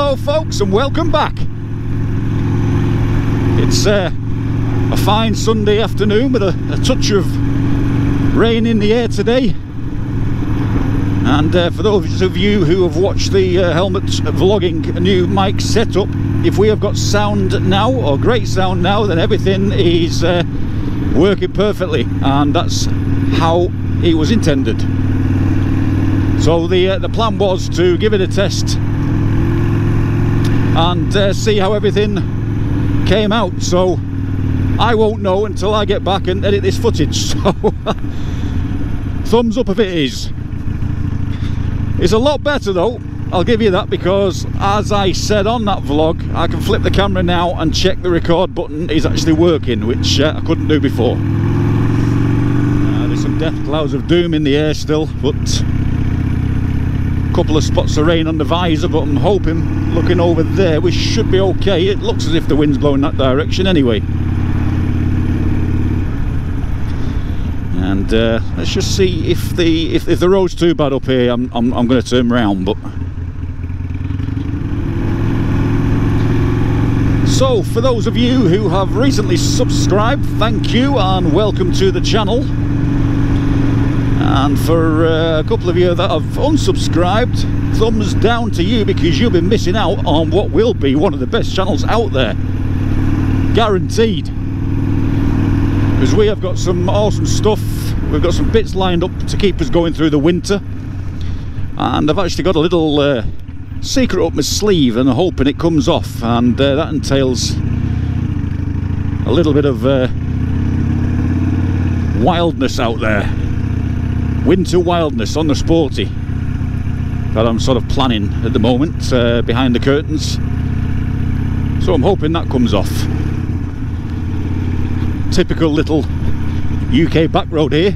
Hello folks and welcome back. It's a fine Sunday afternoon with a touch of rain in the air today. And for those of you who have watched the helmet vlogging new mic setup, if we have got sound now, or great sound now, then everything is working perfectly, and that's how it was intended. So the plan was to give it a test and see how everything came out. So I won't know until I get back and edit this footage. So thumbs up if it is. It's a lot better though, I'll give you that, because as I said on that vlog, I can flip the camera now and check the record button is actually working, which I couldn't do before. There's some death clouds of doom in the air still, but a couple of spots of rain on the visor, but I'm hoping, looking over there, we should be okay. It looks as if the wind's blowing that direction anyway. And let's just see if the road's too bad up here. I'm going to turn round. But so for those of you who have recently subscribed, thank you and welcome to the channel. And for a couple of you that have unsubscribed, thumbs down to you, because you'll be missing out on what will be one of the best channels out there, guaranteed. Because we have got some awesome stuff. We've got some bits lined up to keep us going through the winter, and I've actually got a little secret up my sleeve, and I'm hoping it comes off, and that entails a little bit of wildness out there, winter wildness on the Sporty, that I'm sort of planning at the moment behind the curtains. So I'm hoping that comes off. Typical little UK back road here.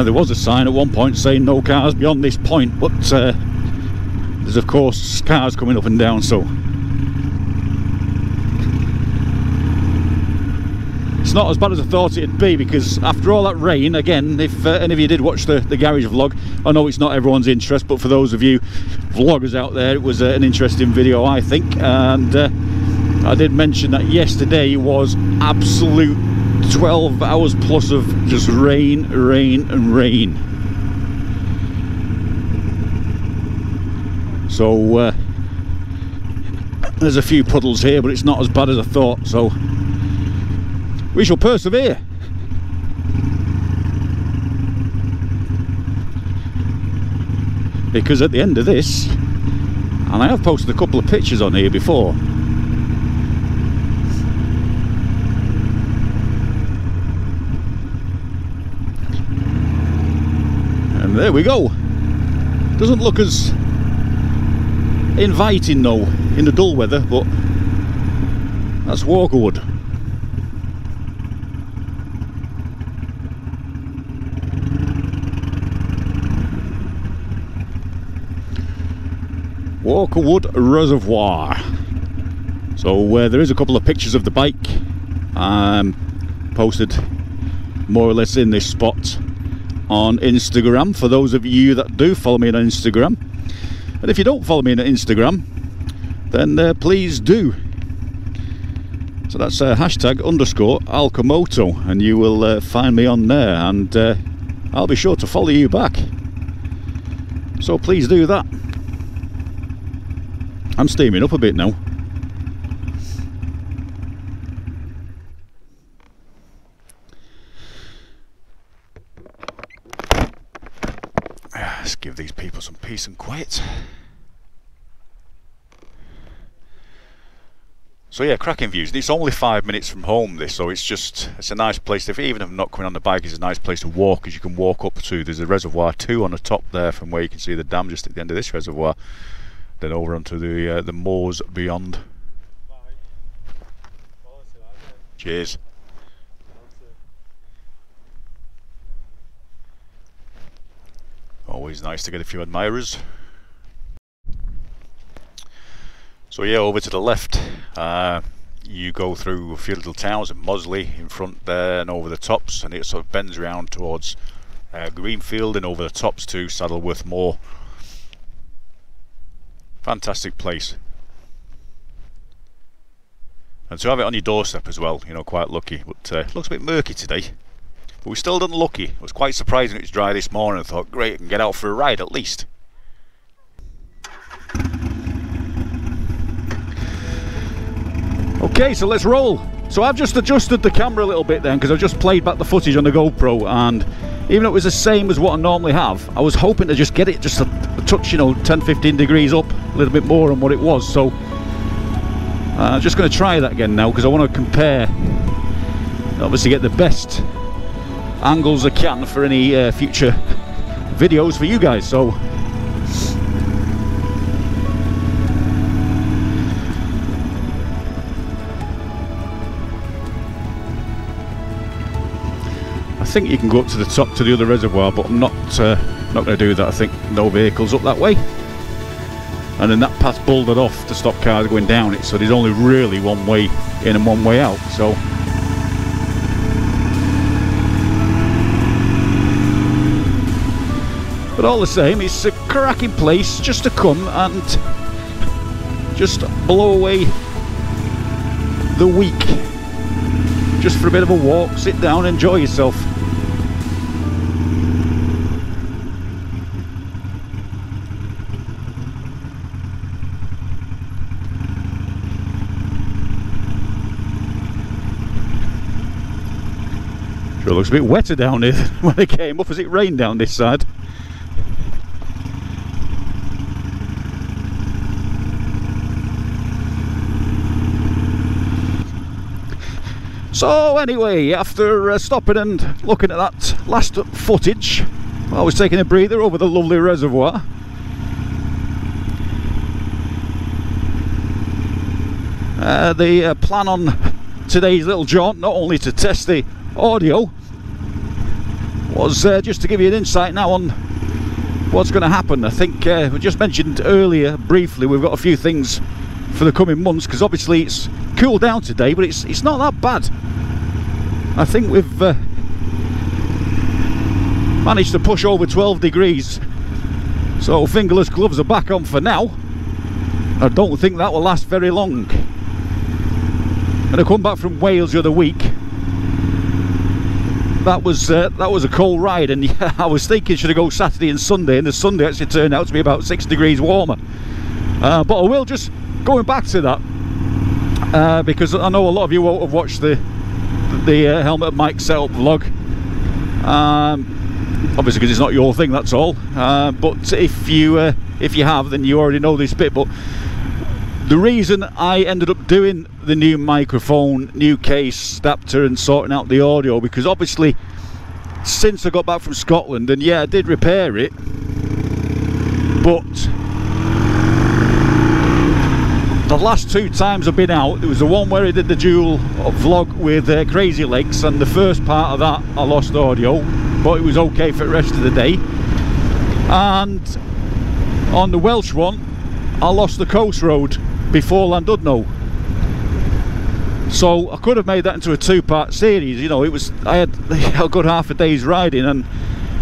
There was a sign at one point saying no cars beyond this point, but there's of course cars coming up and down, so it's not as bad as I thought it'd be. Because after all that rain, again, if any of you did watch the garage vlog, I know it's not everyone's interest, but for those of you vloggers out there, it was an interesting video, I think. And I did mention that yesterday was absolute 12 hours plus of just rain, rain and rain. So there's a few puddles here, but it's not as bad as I thought, so we shall persevere. Because at the end of this, and I have posted a couple of pictures on here before, and there we go. Doesn't look as inviting though in the dull weather, but that's Walkerwood. Walkerwood Reservoir. So there is a couple of pictures of the bike posted more or less in this spot on Instagram, for those of you that do follow me on Instagram. And if you don't follow me on Instagram, then please do. So that's hashtag _ ALCHEMOTO, and you will find me on there, and I'll be sure to follow you back. So please do that. I'm steaming up a bit now. Let's give these people some peace and quiet. So yeah, cracking views. It's only 5 minutes from home, this, so it's a nice place. Even if I'm not coming on the bike, it's a nice place to walk, because you can walk up to, there's a reservoir too on the top there, from where you can see the dam just at the end of this reservoir. Then over onto the moors beyond. Cheers. Always nice to get a few admirers. So yeah, over to the left, you go through a few little towns, and Mosley in front there, and over the tops, and it sort of bends around towards Greenfield and over the tops to Saddleworth Moor. Fantastic place. And to have it on your doorstep as well, you know, quite lucky. But it looks a bit murky today. But we still done lucky. It was quite surprising it was dry this morning. I thought, great, I can get out for a ride at least. Okay, so let's roll. So I've just adjusted the camera a little bit then, because I've just played back the footage on the GoPro, and even though it was the same as what I normally have, I was hoping to just get it just a touch, you know, 10-15 degrees up, a little bit more than what it was. So I'm just going to try that again now, because I want to compare, obviously get the best angles I can for any future videos for you guys. So I think you can go up to the top to the other reservoir, but I'm not going to do that. I think no vehicles up that way, and then that path's bouldered off to stop cars going down it, so there's only really one way in and one way out. So but all the same, it's a cracking place just to come and just blow away the week, just for a bit of a walk, sit down, enjoy yourself. Sure looks a bit wetter down here than when I came up, as it rained down this side. So anyway, after stopping and looking at that last footage, I was taking a breather over the lovely reservoir. The plan on today's little jaunt, not only to test the audio, was just to give you an insight now on what's going to happen. I think we just mentioned earlier briefly we've got a few things for the coming months, because obviously it's cooled down today, but it's not that bad. I think we've managed to push over 12 degrees, so fingerless gloves are back on for now. I don't think that will last very long. When I come back from Wales the other week, that was a cold ride, and yeah, I was thinking should I go Saturday and Sunday, and the Sunday actually turned out to be about 6 degrees warmer. But I will, just going back to that, because I know a lot of you won't have watched the helmet mic setup vlog, obviously because it's not your thing, that's all. But if you have, then you already know this bit. But the reason I ended up doing the new microphone, new case, adapter, and sorting out the audio, because obviously since I got back from Scotland, and yeah, I did repair it, but the last two times I've been out, there was the one where I did the dual vlog with Crazy Legs, and the first part of that I lost audio, but it was okay for the rest of the day. And on the Welsh one, I lost the coast road before Llandudno, so I could have made that into a two-part series. You know, I had a good half a day's riding, and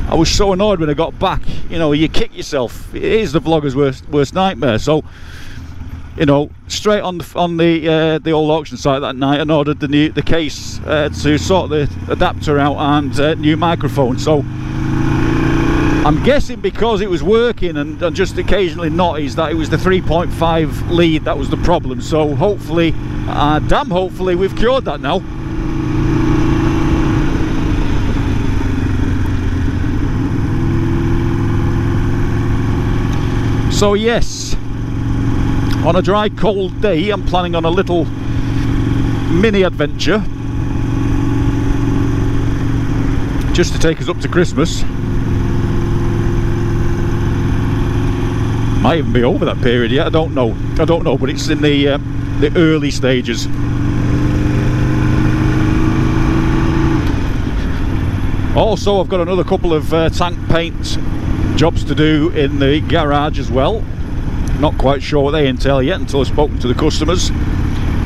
I was so annoyed when I got back. You know, you kick yourself. It is the vlogger's worst nightmare. So, you know, straight on the old auction site that night, and ordered the case to sort the adapter out and new microphone. So I'm guessing because it was working and just occasionally naughties, that it was the 3.5 lead that was the problem. So hopefully, damn hopefully, we've cured that now. So yes, on a dry cold day, I'm planning on a little mini adventure just to take us up to Christmas. Might even be over that period yet, I don't know, but it's in the early stages. Also, I've got another couple of tank paint jobs to do in the garage as well. Not quite sure what they entail yet until I've spoken to the customers.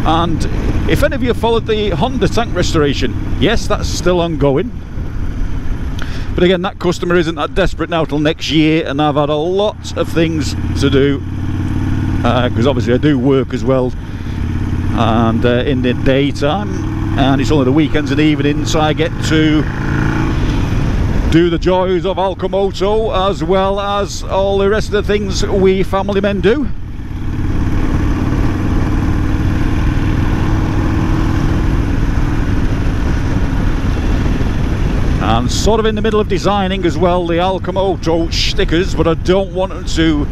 And if any of you followed the Honda tank restoration, yes, that's still ongoing. But again, that customer isn't that desperate now till next year, and I've had a lot of things to do, because obviously I do work as well, and in the daytime, and it's only the weekends and evenings I get to do the joys of ALCHEMOTO, as well as all the rest of the things we family men do. And sort of in the middle of designing as well the ALCHEMOTO stickers, but I don't want them to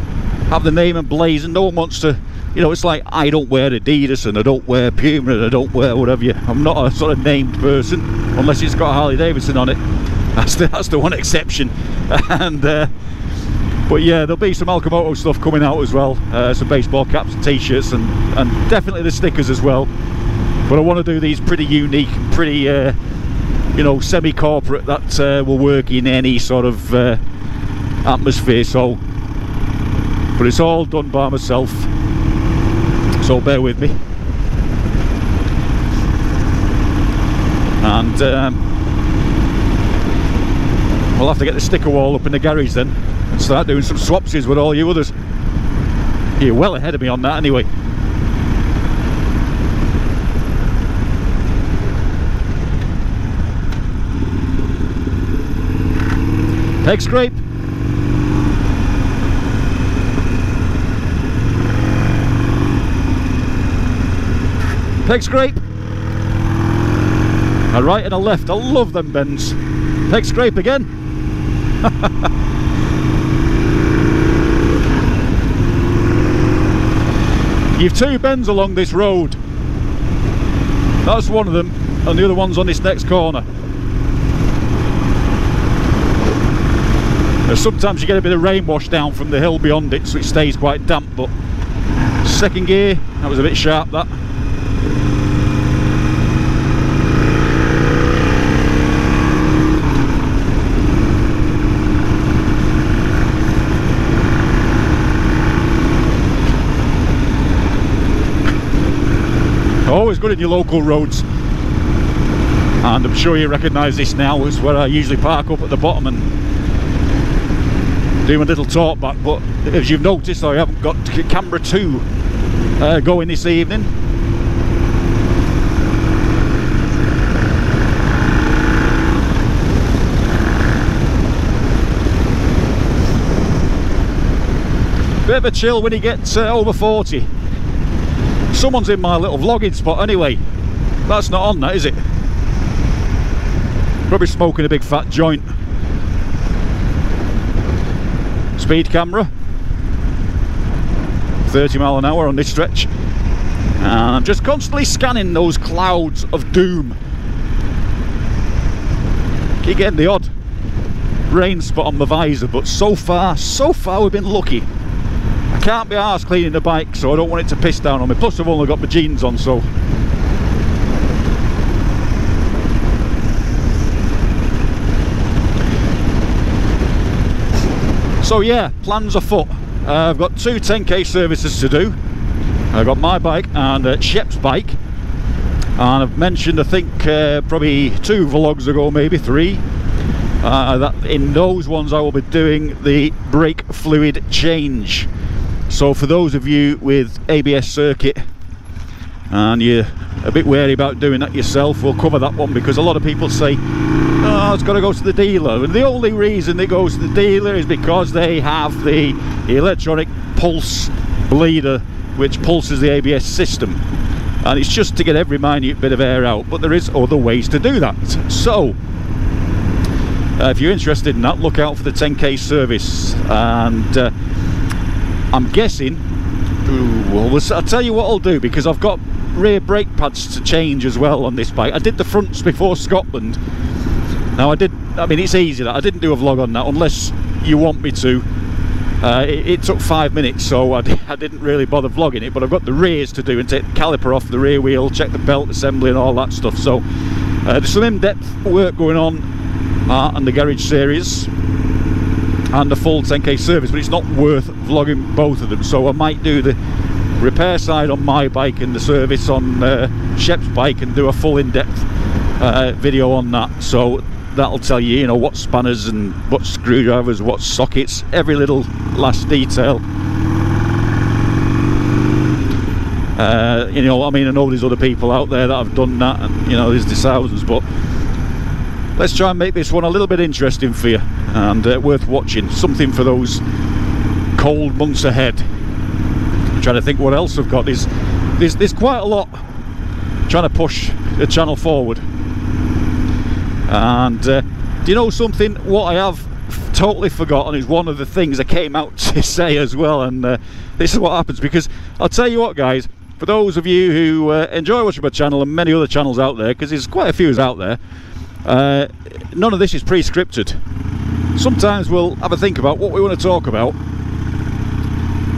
have the name emblazoned. No one wants to, you know, it's like I don't wear Adidas and I don't wear Puma and I don't wear whatever. I'm not a sort of named person unless it's got Harley Davidson on it. That's the one exception. And but yeah, there'll be some ALCHEMOTO stuff coming out as well, some baseball caps and t-shirts, and definitely the stickers as well. But I want to do these pretty unique, pretty you know, semi-corporate, that will work in any sort of atmosphere. So, but it's all done by myself, so bear with me. And we'll have to get the sticker wall up in the garage then and start doing some swapsies with all you others. You're well ahead of me on that anyway. Peg scrape. Peg scrape. A right and a left. I love them bends. Peg scrape again. You've two bends along this road. That's one of them, and the other one's on this next corner. Sometimes you get a bit of rain wash down from the hill beyond it, so it stays quite damp. But second gear, that was a bit sharp, that. Always good in your local roads, and I'm sure you recognise this now. It's where I usually park up at the bottom and do my little talk back. But as you've noticed, I haven't got camera 2 going this evening. Bit of a chill when he gets over 40. Someone's in my little vlogging spot anyway. That's not on, that is it? Probably smoking a big fat joint. Speed camera, 30 mile an hour on this stretch, and I'm just constantly scanning those clouds of doom. Keep getting the odd rain spot on my visor, but so far we've been lucky. I can't be arsed cleaning the bike, so I don't want it to piss down on me. Plus I've only got my jeans on, so yeah, plans afoot. I've got 2 10k services to do. I've got my bike and Shep's bike, and I've mentioned, I think probably 2 vlogs ago, maybe 3, that in those ones I will be doing the brake fluid change. So for those of you with ABS circuit and you're a bit wary about doing that yourself, we'll cover that one, because a lot of people say, oh, it's got to go to the dealer, and the only reason it goes to the dealer is because they have the electronic pulse bleeder which pulses the ABS system, and it's just to get every minute bit of air out. But there is other ways to do that. So if you're interested in that, look out for the 10k service. And I'm guessing, well, I'll tell you what I'll do, because I've got rear brake pads to change as well on this bike. I did the fronts before Scotland. Now I mean, it's easy that I didn't do a vlog on that unless you want me to. It took 5 minutes, so I didn't really bother vlogging it. But I've got the rears to do, and take the caliper off the rear wheel, check the belt assembly and all that stuff. So there's some in-depth work going on the garage series and the full 10k service, but it's not worth vlogging both of them. So I might do the repair side on my bike and the service on Shep's bike, and do a full in-depth video on that. So that'll tell you, you know, what spanners and what screwdrivers, what sockets, every little last detail. You know, I mean, I know there's other people out there that have done that, and you know, there's thousands, but let's try and make this one a little bit interesting for you and worth watching. Something for those cold months ahead. I'm trying to think what else I've got. There's quite a lot trying to push the channel forward. And do you know something? What I have totally forgotten is one of the things I came out to say as well, and this is what happens, because I'll tell you what, guys, for those of you who enjoy watching my channel and many other channels out there, because there's quite a few out there, none of this is pre-scripted. Sometimes we'll have a think about what we want to talk about,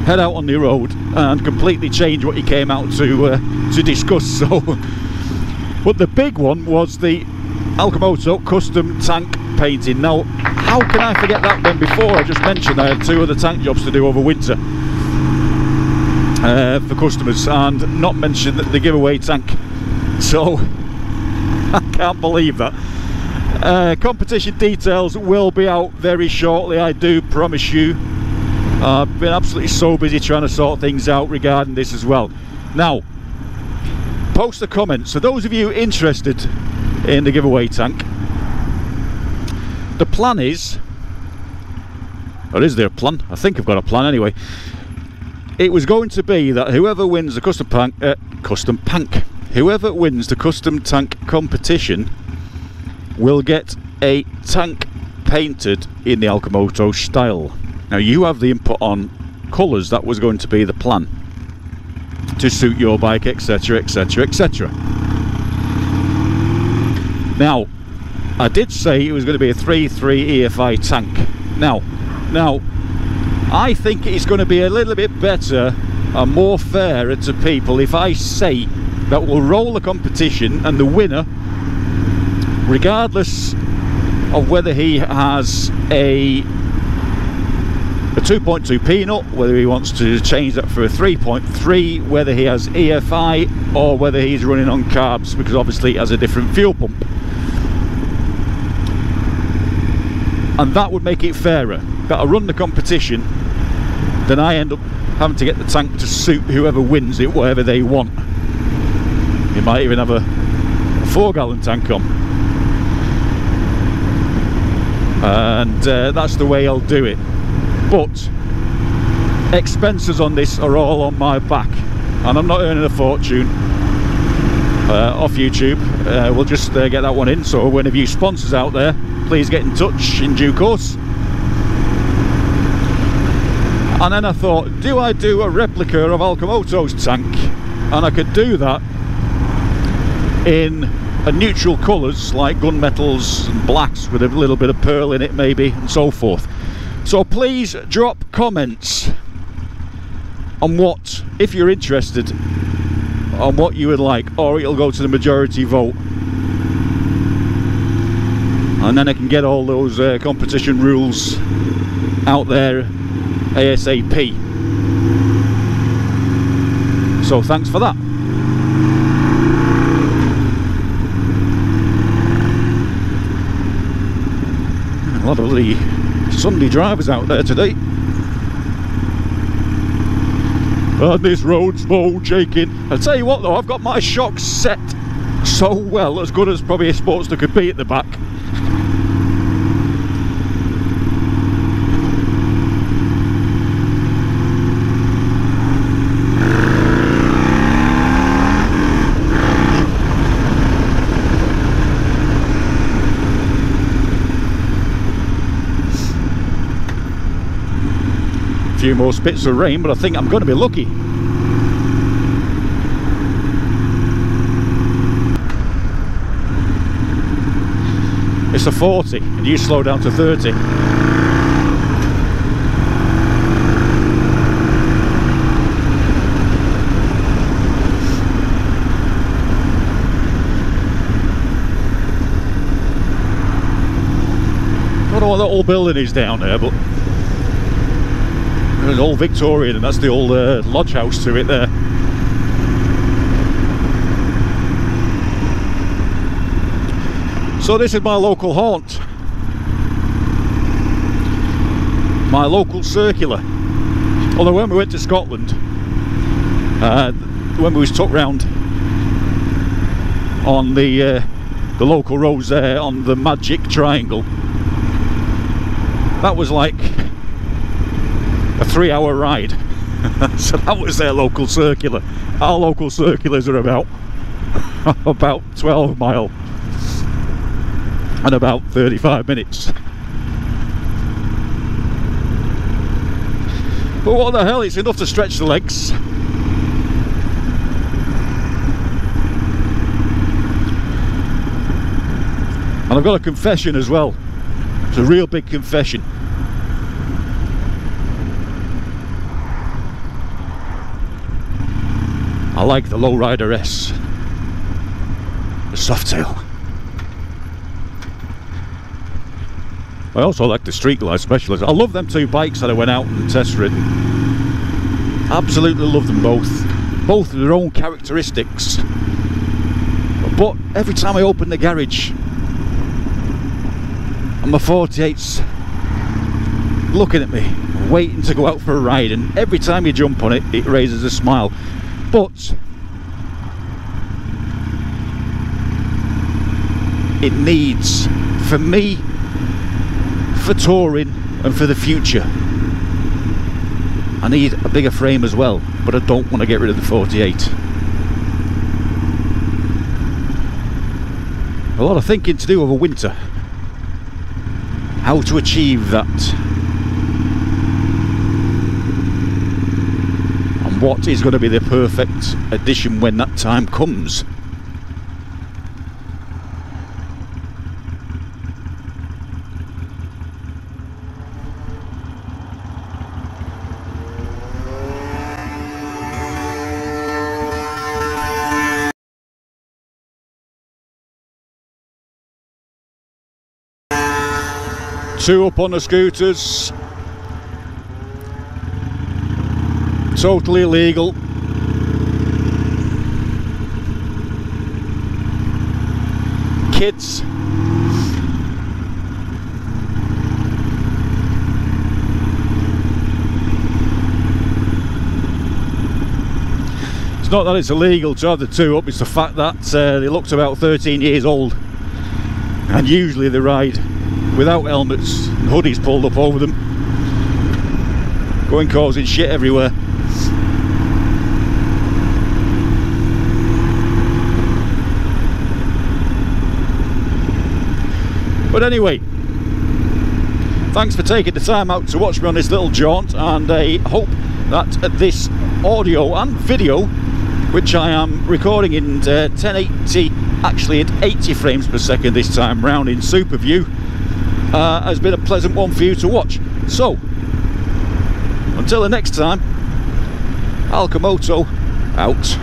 head out on the road and completely change what you came out to discuss. So but the big one was the ALCHEMOTO custom tank painting. Now, how can I forget that when before I just mentioned I had 2 other tank jobs to do over winter for customers, and not mention the giveaway tank. So I can't believe that. Competition details will be out very shortly, I do promise you. I've been absolutely so busy trying to sort things out regarding this as well. Now, post a comment. So those of you interested in the giveaway tank, the plan is, or is there a plan? I think I've got a plan anyway. It was going to be that whoever wins the whoever wins the custom tank competition will get a tank painted in the ALCHEMOTO style. Now, you have the input on colours. That was going to be the plan, to suit your bike, etc, etc, etc. Now, I did say it was going to be a 3.3 EFI tank. Now, I think it's going to be a little bit better and more fair to people if I say that we'll roll the competition, and the winner, regardless of whether he has a 2.2 peanut, whether he wants to change that for a 3.3, whether he has EFI or whether he's running on carbs, because obviously it has a different fuel pump. And that would make it fairer. That I run the competition, then I end up having to get the tank to suit whoever wins it, whatever they want. You might even have a 4-gallon tank on. And that's the way I'll do it. But expenses on this are all on my back, and I'm not earning a fortune off YouTube. We'll just get that one in. So when of you sponsors out there, please get in touch in due course. And then I thought, do I do a replica of ALCHEMOTO's tank? And I could do that in a neutral colours like gunmetals and blacks with a little bit of pearl in it maybe, and so forth. So please drop comments on what, if you're interested, on what you would like, or it'll go to the majority vote, and then I can get all those competition rules out there ASAP. So thanks for that. A lot of the Sunday drivers out there today. And this road's bone shaking. I'll tell you what though, I've got my shocks set so well, as good as probably a Sportster could be at the back. A few more spits of rain, but I think I'm going to be lucky. It's a 40 and you slow down to 30. I don't know what that old building is down there, but there's an old Victorian, and that's the old lodge house to it there. So this is my local haunt, my local circular. Although when we went to Scotland, when we was took round on the local roads there on the Magic Triangle, that was like a 3-hour ride. So that was their local circular. Our local circulars are about 12 mile and about 35 minutes. But what the hell, it's enough to stretch the legs. And I've got a confession as well. It's a real big confession. I like the Lowrider S, the Softail. I also like the Street Glide Specialist. I love them two bikes that I went out and test ridden. Absolutely love them both. Both with their own characteristics. But every time I open the garage, and my 48's looking at me, waiting to go out for a ride, and every time you jump on it, it raises a smile. But it needs, for me, for touring and for the future, I need a bigger frame as well, but I don't want to get rid of the 48. A lot of thinking to do over winter. How to achieve that, and what is going to be the perfect addition when that time comes. Two up on the scooters, totally illegal. Kids. It's not that it's illegal to have the two up, it's the fact that they looked about 13 years old, and usually they ride without helmets and hoodies pulled up over them, going causing shit everywhere. But anyway, thanks for taking the time out to watch me on this little jaunt, and I hope that this audio and video, which I am recording in 1080, actually at 80 frames per second this time round in Super View, has been a pleasant one for you to watch. So, until the next time, ALCHEMOTO out.